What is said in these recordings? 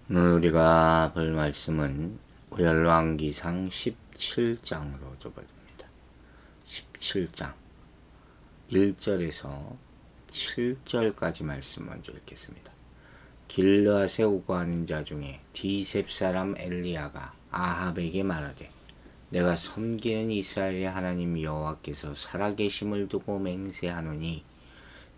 오늘 우리가 볼 말씀은 열왕기상 17장으로 접어듭니다. 17장 1절에서 7절까지 말씀 먼저 읽겠습니다. 길르앗에 오고 하는 자 중에 디셉 사람 엘리야가 아합에게 말하되 내가 섬기는 이스라엘의 하나님 여호와께서 살아계심을 두고 맹세하노니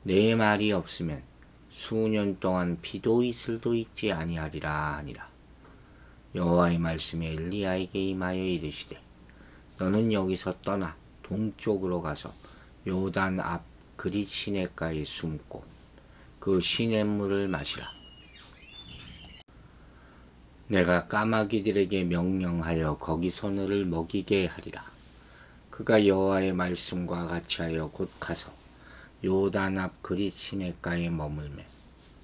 내 말이 없으면 수년 동안 비도 이슬도 있지 아니하리라 하니라. 여호와의 말씀이 엘리야에게 임하여 이르시되 너는 여기서 떠나 동쪽으로 가서 요단 앞 그릿 시내가에 숨고 그 시냇물을 마시라. 내가 까마귀들에게 명령하여 거기서 너를 먹이게 하리라. 그가 여호와의 말씀과 같이 하여 곧 가서 요단 앞 그릿 시냇가에 머물매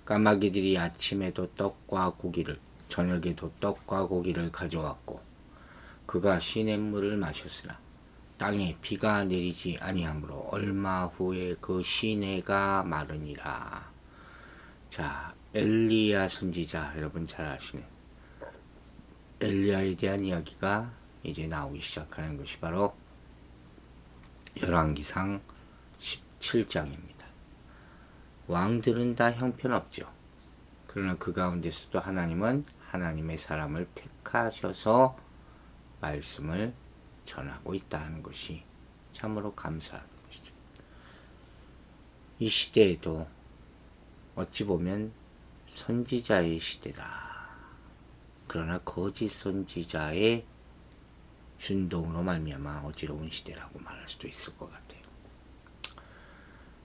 까마귀들이 아침에도 떡과 고기를 저녁에도 떡과 고기를 가져왔고 그가 시냇물을 마셨으나 땅에 비가 내리지 아니하므로 얼마 후에 그 시내가 마르니라. 자, 엘리야 선지자 여러분 잘 아시네. 엘리야에 대한 이야기가 이제 나오기 시작하는 것이 바로 열왕기상 17장입니다. 왕들은 다 형편없죠. 그러나 그 가운데서도 하나님은 하나님의 사람을 택하셔서 말씀을 전하고 있다는 것이 참으로 감사한 것이죠. 이 시대에도 어찌 보면 선지자의 시대다. 그러나 거짓 선지자의 준동으로 말미암아 어지러운 시대라고 말할 수도 있을 것 같아요.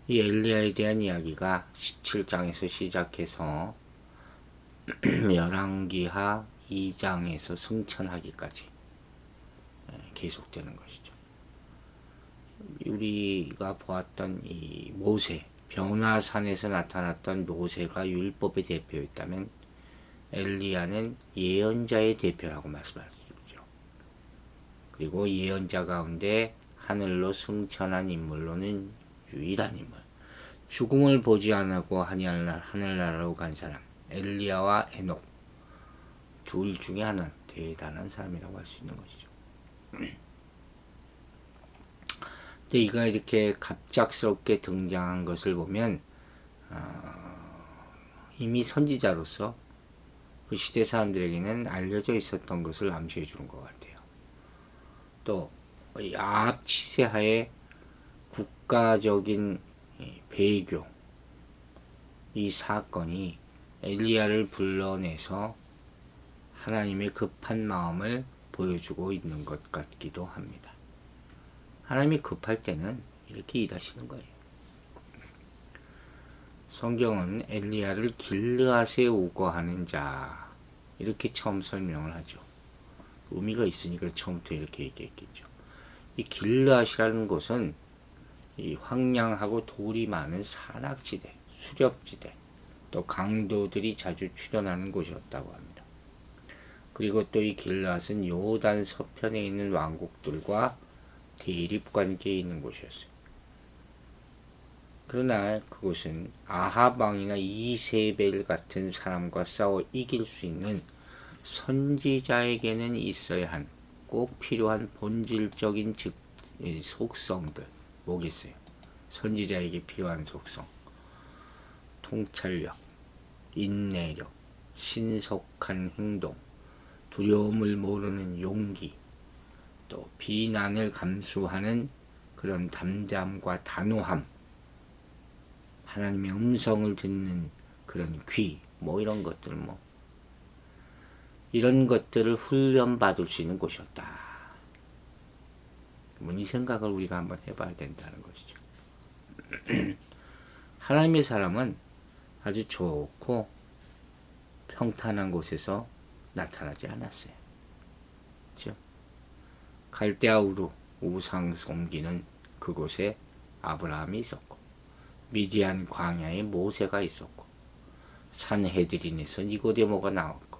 이 엘리야에 대한 이야기가 17장에서 시작해서 열왕기하 2장에서 승천하기까지 계속되는 것이죠. 우리가 보았던 이 모세, 변화산에서 나타났던 모세가 율법의 대표였다면 엘리야는 예언자의 대표라고 말씀할 수 있죠. 그리고 예언자 가운데 하늘로 승천한 인물로는 유일한 인물, 죽음을 보지 않고 하늘나라로 간 사람 엘리야와 에녹 둘 중에 하나 대단한 사람이라고 할 수 있는 것이죠. 근데 이가 이렇게 갑작스럽게 등장한 것을 보면 이미 선지자로서 그 시대 사람들에게는 알려져 있었던 것을 암시해 주는 것 같아요. 또 아합 치세하에 국가적인 배교, 이 사건이 엘리야를 불러내서 하나님의 급한 마음을 보여주고 있는 것 같기도 합니다. 하나님이 급할 때는 이렇게 일하시는 거예요. 성경은 엘리야를 길르앗에 오고 하는 자 이렇게 처음 설명을 하죠. 의미가 있으니까 처음부터 이렇게 얘기했겠죠. 이 길르앗이라는 곳은 이 황량하고 돌이 많은 산악지대, 수렵지대, 또 강도들이 자주 출현하는 곳이었다고 합니다. 그리고 또 이 길르앗은 요단 서편에 있는 왕국들과 대립 관계에 있는 곳이었어요. 그러나 그곳은 아합 왕이나 이세벨 같은 사람과 싸워 이길 수 있는 선지자에게는 있어야 한 꼭 필요한 본질적인 속성들 뭐겠어요? 선지자에게 필요한 속성, 통찰력, 인내력, 신속한 행동, 두려움을 모르는 용기, 또 비난을 감수하는 그런 담담과 단호함, 하나님의 음성을 듣는 그런 귀, 이런 것들 이런 것들을 훈련받을 수 있는 곳이었다. 이 생각을 우리가 한번 해봐야 된다는 것이죠. 하나님의 사람은 아주 좋고 평탄한 곳에서 나타나지 않았어요. 그렇죠? 갈대아 우루 우상 섬기는 그곳에 아브라함이 있었고 미디안 광야에 모세가 있었고 산헤드린에서 니고데모가 나왔고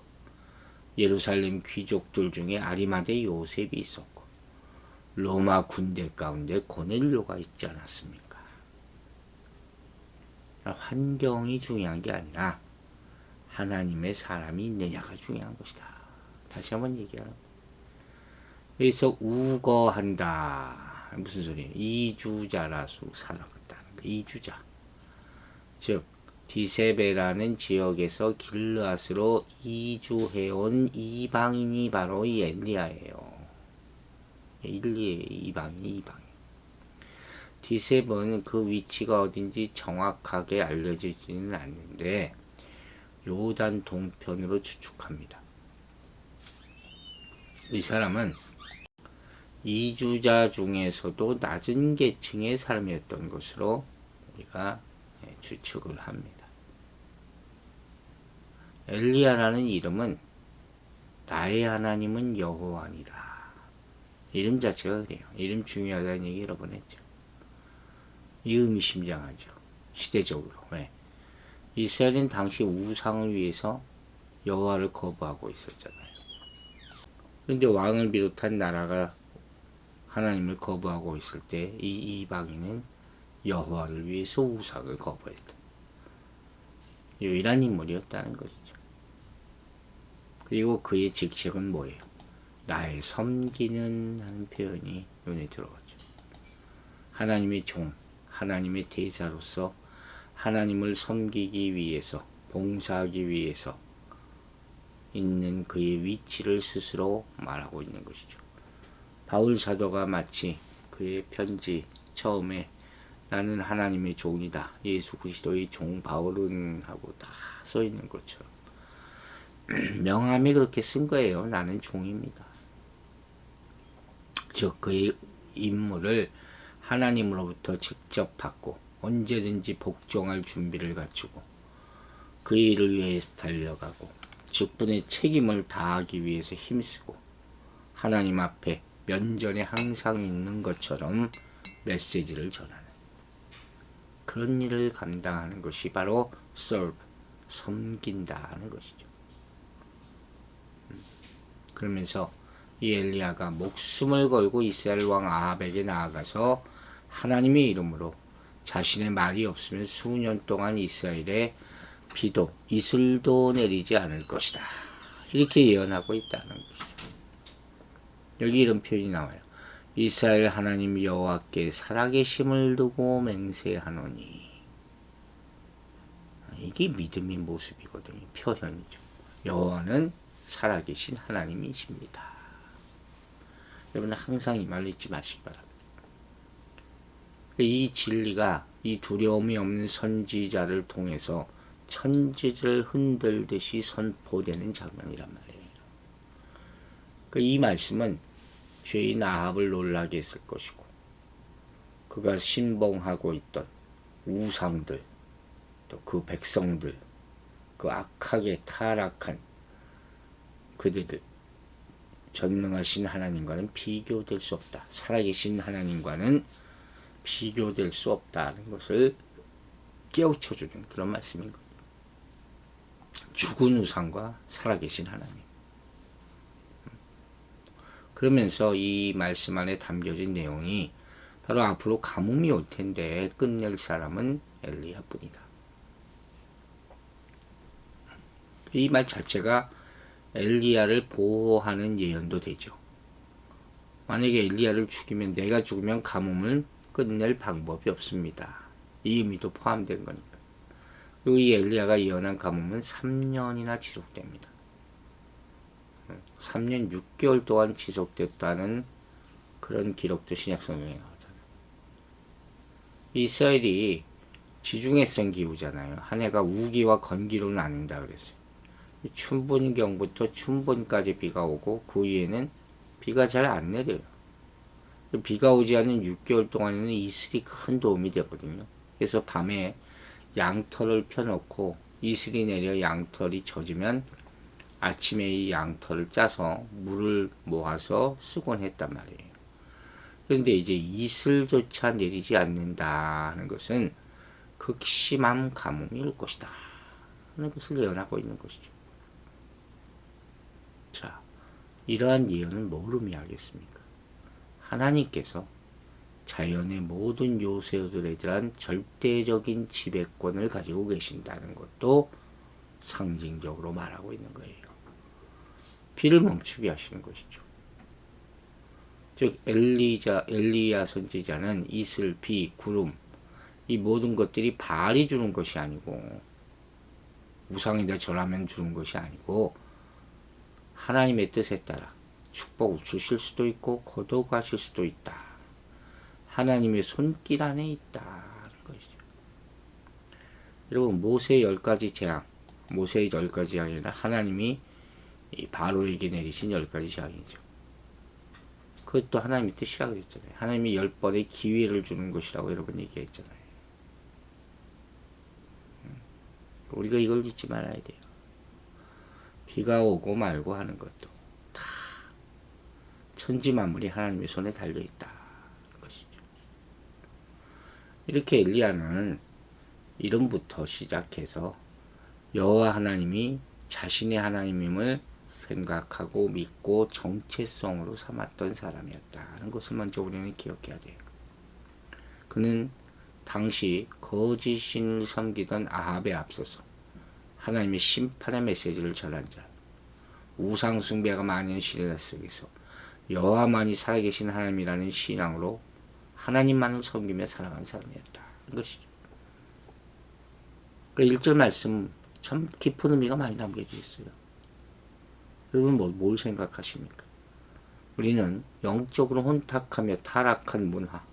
예루살렘 귀족들 중에 아리마대 요셉이 있었고 로마 군대 가운데 고넬료가 있지 않았습니까? 환경이 중요한 게 아니라 하나님의 사람이 있느냐가 중요한 것이다. 다시 한번 얘기하라. 여기서 우거한다. 무슨 소리예요? 이주자라수 살아갔다는 거. 이주자. 즉 디세베라는 지역에서 길르앗으로 이주해온 이방인이 바로 이 엘리야예요. 일리의 이방인. 디셉은 그 위치가 어딘지 정확하게 알려지지는 않는데 요단 동편으로 추측합니다. 이 사람은 이주자 중에서도 낮은 계층의 사람이었던 것으로 우리가 추측을 합니다. 엘리야라는 이름은 나의 하나님은 여호와니라. 이름 자체가 그래요. 이름 중요하다는 얘기 여러 번 했죠. 이 의미심장하죠. 시대적으로. 왜? 이스라엘은 당시 우상을 위해서 여호와를 거부하고 있었잖아요. 그런데 왕을 비롯한 나라가 하나님을 거부하고 있을 때 이 이방인은 여호와를 위해서 우상을 거부했다. 유일한 인물이었다는 것이죠. 그리고 그의 직책은 뭐예요? 나의 섬기는 하는 표현이 눈에 들어오죠. 하나님의 종, 하나님의 대사로서 하나님을 섬기기 위해서, 봉사하기 위해서 있는 그의 위치를 스스로 말하고 있는 것이죠. 바울 사도가 마치 그의 편지 처음에 나는 하나님의 종이다. 예수 그리스도의 종 바울은 하고 다 써 있는 것처럼 명함이 그렇게 쓴 거예요. 나는 종입니다. 즉 그의 임무를 하나님으로부터 직접 받고 언제든지 복종할 준비를 갖추고 그의 일을 위해서 달려가고 직분의 책임을 다하기 위해서 힘쓰고 하나님 앞에 면전에 항상 있는 것처럼 메시지를 전하는 그런 일을 감당하는 것이 바로 serve, 섬긴다는 것이죠. 그러면서 이 엘리야가 목숨을 걸고 이스라엘 왕 아합에게 나아가서 하나님의 이름으로 자신의 말이 없으면 수년 동안 이스라엘에 비도 이슬도 내리지 않을 것이다. 이렇게 예언하고 있다는 것이죠. 여기 이런 표현이 나와요. 이스라엘 하나님 여호와께 살아계심을 두고 맹세하노니. 이게 믿음의 모습이거든요. 표현이죠. 여호와는 살아계신 하나님이십니다. 여러분 항상 이 말 잊지 마시기 바랍니다. 이 진리가 이 두려움이 없는 선지자를 통해서 천지를 흔들듯이 선포되는 장면이란 말이에요. 이 말씀은 죄인 아합을 놀라게 했을 것이고 그가 신봉하고 있던 우상들 또 그 백성들 그 악하게 타락한 그들을 전능하신 하나님과는 비교될 수 없다. 살아계신 하나님과는 비교될 수 없다는 것을 깨우쳐주는 그런 말씀인 거예요. 죽은 우상과 살아계신 하나님. 그러면서 이 말씀 안에 담겨진 내용이 바로 앞으로 가뭄이 올 텐데 끝낼 사람은 엘리야뿐이다. 이 말 자체가 엘리야를 보호하는 예언도 되죠. 만약에 엘리야를 죽이면 내가 죽으면 가뭄을 끝낼 방법이 없습니다. 이 의미도 포함된 거니까. 그리고 이 엘리야가 예언한 가뭄은 3년이나 지속됩니다. 3년 6개월 동안 지속됐다는 그런 기록도 신약성경에 나오잖아요. 이스라엘이 지중해성 기후잖아요. 한 해가 우기와 건기로 나뉜다 그랬어요. 춘분경부터 춘분까지 비가 오고 그 위에는 비가 잘 안 내려요. 비가 오지 않은 6개월 동안에는 이슬이 큰 도움이 되거든요. 그래서 밤에 양털을 펴놓고 이슬이 내려 양털이 젖으면 아침에 이 양털을 짜서 물을 모아서 쓰곤 했단 말이에요. 그런데 이제 이슬조차 내리지 않는다는 것은 극심한 가뭄이 올 것이다 하는 것을 예언하고 있는 것이죠. 자, 이러한 예언은 뭘 의미하겠습니까? 하나님께서 자연의 모든 요소들에 대한 절대적인 지배권을 가지고 계신다는 것도 상징적으로 말하고 있는 거예요. 비를 멈추게 하시는 것이죠. 즉 엘리야 선지자는 이슬, 비, 구름 이 모든 것들이 바알이 주는 것이 아니고 우상에다 절하면 주는 것이 아니고 하나님의 뜻에 따라 축복을 주실 수도 있고 거둬가실 수도 있다. 하나님의 손길 안에 있다는 것이죠. 여러분 모세의 10가지 재앙, 모세의 10가지 재앙이 아니라 하나님이 이 바로에게 내리신 10가지 재앙이죠. 그것도 하나님의 뜻이라고 그랬잖아요. 하나님이 10번의 기회를 주는 것이라고 여러 번 얘기했잖아요. 우리가 이걸 잊지 말아야 돼요. 비가 오고 말고 하는 것도 다 천지만물이 하나님의 손에 달려있다는 것이죠. 이렇게 엘리야는 이름부터 시작해서 여호와 하나님이 자신의 하나님임을 생각하고 믿고 정체성으로 삼았던 사람이었다는 것을 먼저 우리는 기억해야 돼요. 그는 당시 거짓신을 섬기던 아합에 앞서서 하나님의 심판의 메시지를 전한 자, 우상 숭배가 많은 시대 속에서 여호와만이 살아계신 하나님이라는 신앙으로 하나님만을 섬기며 살아간 사람이었다는 것이죠. 그 1절 말씀 참 깊은 의미가 많이 담겨져 있어요. 여러분 뭘 생각하십니까? 우리는 영적으로 혼탁하며 타락한 문화,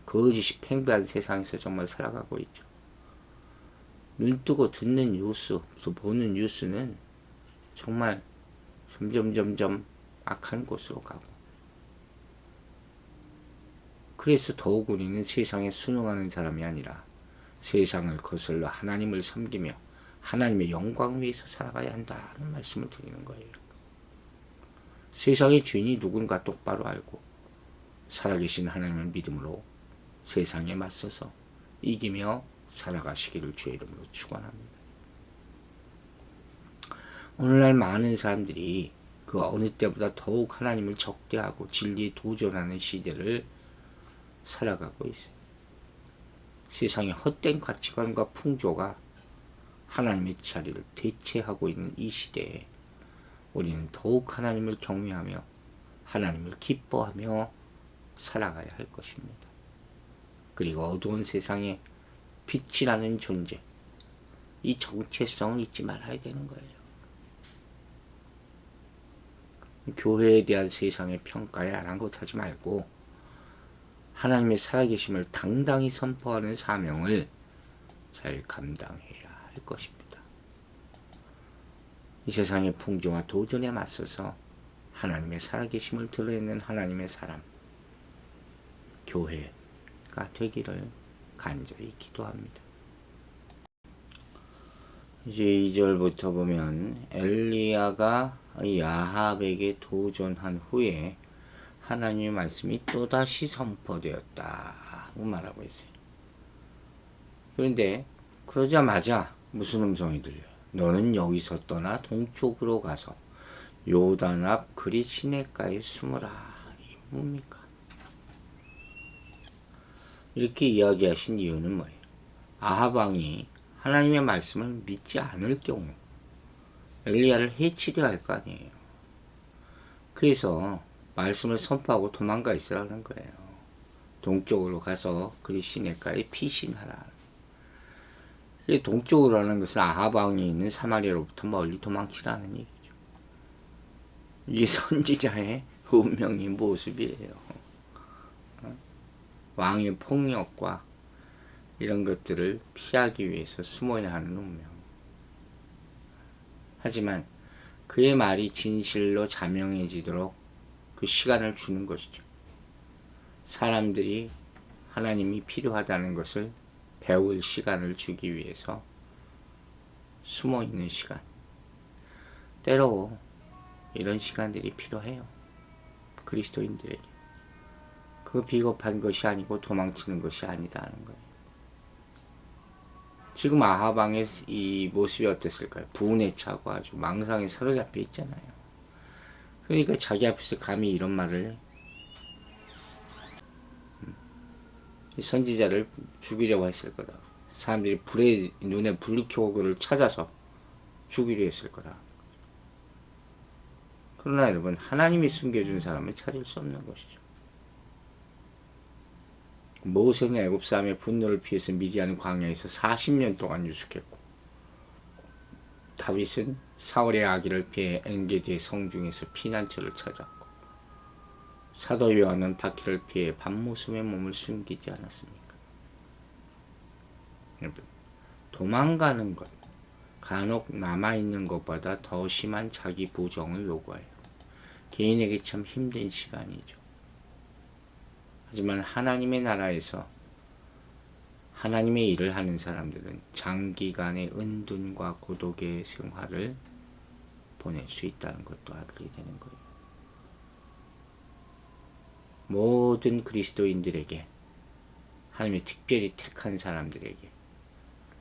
거짓이 팽배한 세상에서 정말 살아가고 있죠. 눈뜨고 듣는 뉴스, 또 보는 뉴스는 정말 점점 악한 곳으로 가고, 그래서 더욱 우리는 세상에 순응하는 사람이 아니라 세상을 거슬러 하나님을 섬기며 하나님의 영광 위에서 살아가야 한다는 말씀을 드리는 거예요. 세상의 주인이 누군가 똑바로 알고 살아계신 하나님을 믿음으로 세상에 맞서서 이기며 살아가시기를 주의 이름으로 축원합니다. 오늘날 많은 사람들이 그 어느 때보다 더욱 하나님을 적대하고 진리에 도전하는 시대를 살아가고 있어요. 세상의 헛된 가치관과 풍조가 하나님의 자리를 대체하고 있는 이 시대에 우리는 더욱 하나님을 경외하며 하나님을 기뻐하며 살아가야 할 것입니다. 그리고 어두운 세상에 빛이라는 존재, 이 정체성을 잊지 말아야 되는 거예요. 교회에 대한 세상의 평가에 아랑곳하지 말고 하나님의 살아계심을 당당히 선포하는 사명을 잘 감당해야 할 것입니다. 이 세상의 풍조와 도전에 맞서서 하나님의 살아계심을 드러내는 하나님의 사람, 교회가 되기를 간절히 기도합니다. 이제 2절부터 보면 엘리야가 아합에게 도전한 후에 하나님의 말씀이 또다시 선포되었다고 말하고 있어요. 그런데 그러자마자 무슨 음성이 들려요? 너는 여기서 떠나 동쪽으로 가서 요단 앞 그리 시냇가에 숨으라. 이 뭡니까? 이렇게 이야기하신 이유는 뭐예요? 아합 왕이 하나님의 말씀을 믿지 않을 경우 엘리야를 해치려 할 거 아니에요. 그래서 말씀을 선포하고 도망가 있으라는 거예요. 동쪽으로 가서 그리 시냇가에 피신하라. 동쪽으로 하는 것은 아합 왕이 있는 사마리아로부터 멀리 도망치라는 얘기죠. 이게 선지자의 운명의 모습이에요. 왕의 폭력과 이런 것들을 피하기 위해서 숨어야 하는 운명. 하지만 그의 말이 진실로 자명해지도록 그 시간을 주는 것이죠. 사람들이 하나님이 필요하다는 것을 배울 시간을 주기 위해서 숨어있는 시간. 때로 이런 시간들이 필요해요. 그리스도인들에게. 그 비겁한 것이 아니고 도망치는 것이 아니다는 거예요. 지금 아합 왕의 이 모습이 어땠을까요? 분에 차고 아주 망상에 사로잡혀 있잖아요. 그러니까 자기 앞에서 감히 이런 말을 해. 이 선지자를 죽이려고 했을 거다. 사람들이 눈에 불을 켜고 그를 찾아서 주기로 했을 거라. 그러나 여러분, 하나님이 숨겨준 사람은 찾을 수 없는 것이죠. 모세는 애굽 사람의 분노를 피해서 미디안 광야에서 40년 동안 유숙했고, 다윗은 사울의 아기를 피해 엔게디의 성중에서 피난처를 찾았고, 사도 요한은 바퀴를 피해 밤모섬의 몸을 숨기지 않았습니까? 여러분, 도망가는 것, 간혹 남아있는 것보다 더 심한 자기 부정을 요구해요. 개인에게 참 힘든 시간이죠. 하지만 하나님의 나라에서 하나님의 일을 하는 사람들은 장기간의 은둔과 고독의 생활을 보낼 수 있다는 것도 알게 되는 거예요. 모든 그리스도인들에게, 하나님이 특별히 택한 사람들에게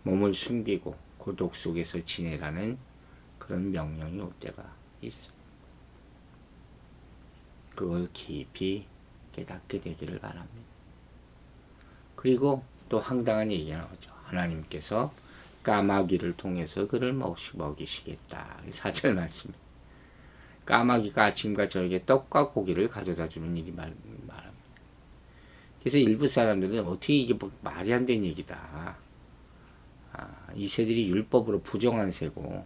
몸을 숨기고 고독 속에서 지내라는 그런 명령이 올 때가 있어요. 그걸 깊이 깨닫게 되기를 바랍니다. 그리고 또 황당한 얘기가 나오죠. 하나님께서 까마귀를 통해서 그를 먹이시겠다. 4절 말씀. 까마귀가 아침과 저녁에 떡과 고기를 가져다 주는 일이 말합니다. 그래서 일부 사람들은 어떻게 이게 뭐 말이 안 되는 얘기다. 이 새들이 율법으로 부정한 새고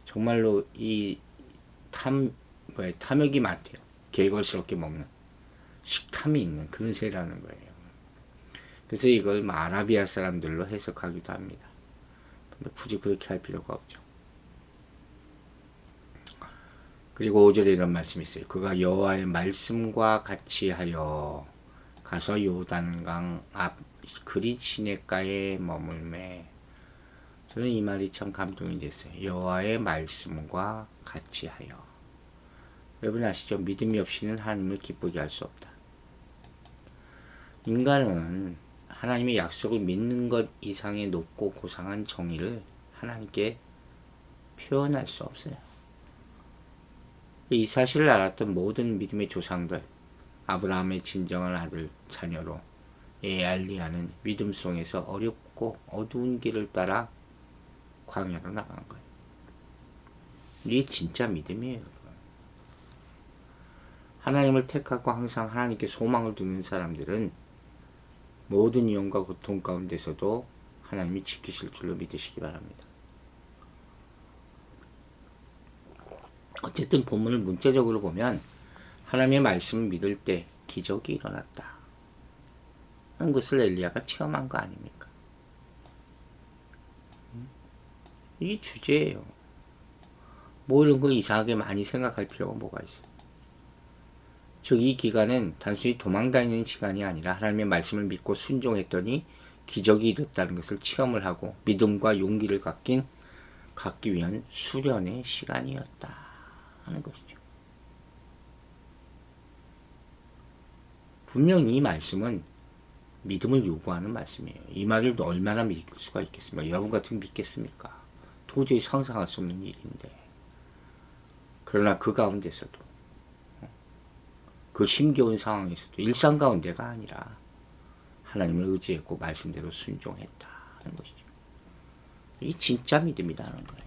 정말로 이 탐욕이 많대요. 개걸스럽게 먹는 식탐이 있는 그런 새라는 거예요. 그래서 이걸 아라비아 사람들로 해석하기도 합니다. 근데 굳이 그렇게 할 필요가 없죠. 그리고 5절에 이런 말씀이 있어요. 그가 여호와의 말씀과 같이 하여 가서 요단강 앞 그리 시냇가에 머물매. 저는 이 말이 참 감동이 됐어요. 여호와의 말씀과 같이 하여. 여러분 아시죠? 믿음이 없이는 하나님을 기쁘게 할 수 없다. 인간은 하나님의 약속을 믿는 것 이상의 높고 고상한 정의를 하나님께 표현할 수 없어요. 이 사실을 알았던 모든 믿음의 조상들, 아브라함의 진정한 아들 자녀로 엘리야는 믿음 속에서 어렵고 어두운 길을 따라 광야로 나간 거예요. 이게 진짜 믿음이에요. 하나님을 택하고 항상 하나님께 소망을 두는 사람들은 모든 위험과 고통 가운데서도 하나님이 지키실 줄로 믿으시기 바랍니다. 어쨌든 본문을 문자적으로 보면 하나님의 말씀을 믿을 때 기적이 일어났다 하는 것을 엘리야가 체험한 거 아닙니까? 이게 주제예요. 뭐 이런 거 이상하게 많이 생각할 필요가 뭐가 있어요. 즉 이 기간은 단순히 도망다니는 시간이 아니라 하나님의 말씀을 믿고 순종했더니 기적이 일어났다는 것을 체험을 하고 믿음과 용기를 갖기 위한 수련의 시간이었다 하는 것이죠. 분명히 이 말씀은 믿음을 요구하는 말씀이에요. 이 말을 얼마나 믿을 수가 있겠습니까? 여러분 같으면 믿겠습니까? 도저히 상상할 수 없는 일인데. 그러나 그 가운데서도 그 힘겨운 상황에서도 일상 가운데가 아니라 하나님을 의지했고 말씀대로 순종했다 하는 것이죠. 이게 진짜 믿음이라는 거예요.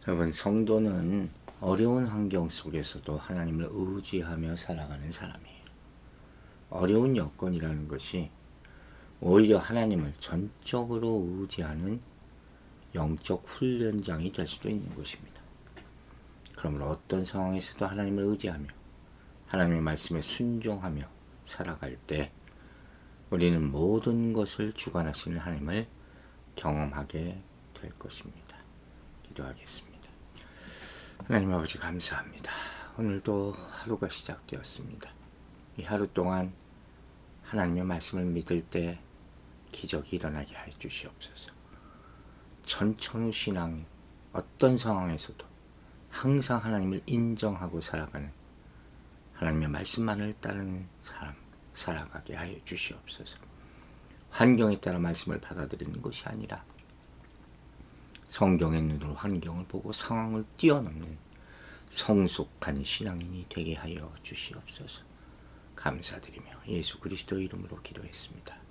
여러분, 성도는 어려운 환경 속에서도 하나님을 의지하며 살아가는 사람이에요. 어려운 여건이라는 것이 오히려 하나님을 전적으로 의지하는 영적 훈련장이 될 수도 있는 것입니다. 그러므로 어떤 상황에서도 하나님을 의지하며 하나님의 말씀에 순종하며 살아갈 때 우리는 모든 것을 주관하시는 하나님을 경험하게 될 것입니다. 기도하겠습니다. 하나님 아버지 감사합니다. 오늘도 하루가 시작되었습니다. 이 하루 동안 하나님의 말씀을 믿을 때 기적이 일어나게 해 주시옵소서. 천천후신앙 어떤 상황에서도 항상 하나님을 인정하고 살아가는 하나님의 말씀만을 따르는 사람 살아가게 하여 주시옵소서. 환경에 따라 말씀을 받아들이는 것이 아니라 성경의 눈으로 환경을 보고 상황을 뛰어넘는 성숙한 신앙인이 되게 하여 주시옵소서. 감사드리며 예수 그리스도 이름으로 기도했습니다.